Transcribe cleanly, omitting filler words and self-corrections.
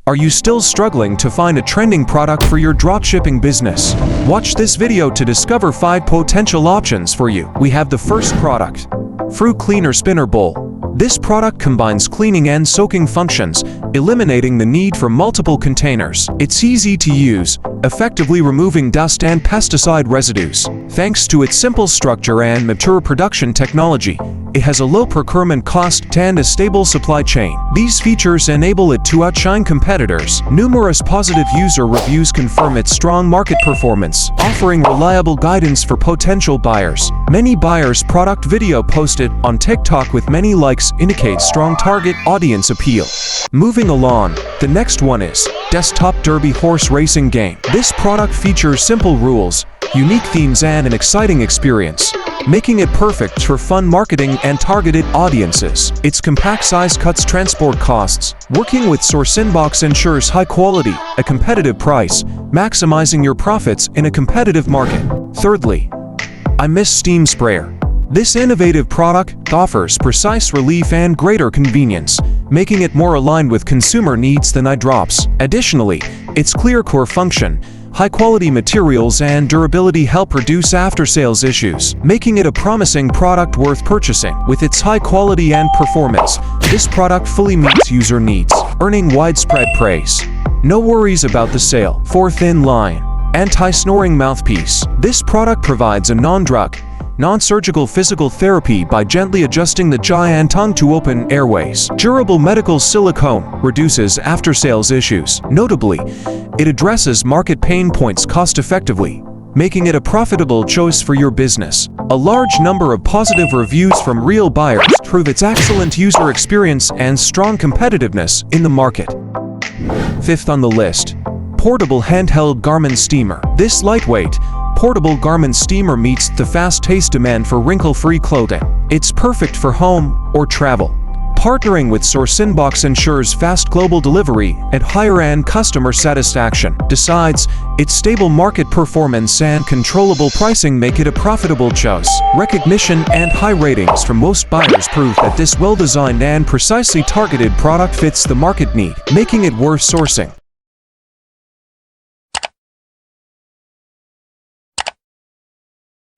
Are you still struggling to find a trending product for your dropshipping business? Watch this video to discover 5 potential options for you. We have the first product, Fruit Cleaner Spinner Bowl. This product combines cleaning and soaking functions, eliminating the need for multiple containers. It's easy to use, effectively removing dust and pesticide residues. Thanks to its simple structure and mature production technology, it has a low procurement cost and a stable supply chain. These features enable it to outshine competitors. Numerous positive user reviews confirm its strong market performance, offering reliable guidance for potential buyers. Many buyers' product video posted on TikTok with many likes indicate strong target audience appeal. Moving along, the next one is Desktop Derby Horse Racing Game. This product features simple rules, unique themes and an exciting experience, making it perfect for fun marketing and targeted audiences. Its compact size cuts transport costs. Working with SourcinBox ensures high quality, a competitive price, maximizing your profits in a competitive market. Thirdly, I Miss Steam Sprayer. This innovative product offers precise relief and greater convenience, making it more aligned with consumer needs than eye drops. Additionally, its clear core function, high-quality materials and durability help reduce after-sales issues, making it a promising product worth purchasing. With its high quality and performance, this product fully meets user needs, earning widespread praise. No worries about the sale. Fourth in line, Anti-Snoring Mouthpiece. This product provides a non-drug, non-surgical physical therapy by gently adjusting the jaw and tongue to open airways. Durable medical silicone reduces after-sales issues. Notably, it addresses market pain points cost-effectively, making it a profitable choice for your business. A large number of positive reviews from real buyers prove its excellent user experience and strong competitiveness in the market. Fifth on the list, Portable Handheld Garment Steamer. This lightweight, portable garment steamer meets the fast-paced demand for wrinkle-free clothing. It's perfect for home or travel. Partnering with SourcinBox ensures fast global delivery and higher-end customer satisfaction. Besides, its stable market performance and controllable pricing make it a profitable choice. Recognition and high ratings from most buyers prove that this well-designed and precisely targeted product fits the market need, making it worth sourcing.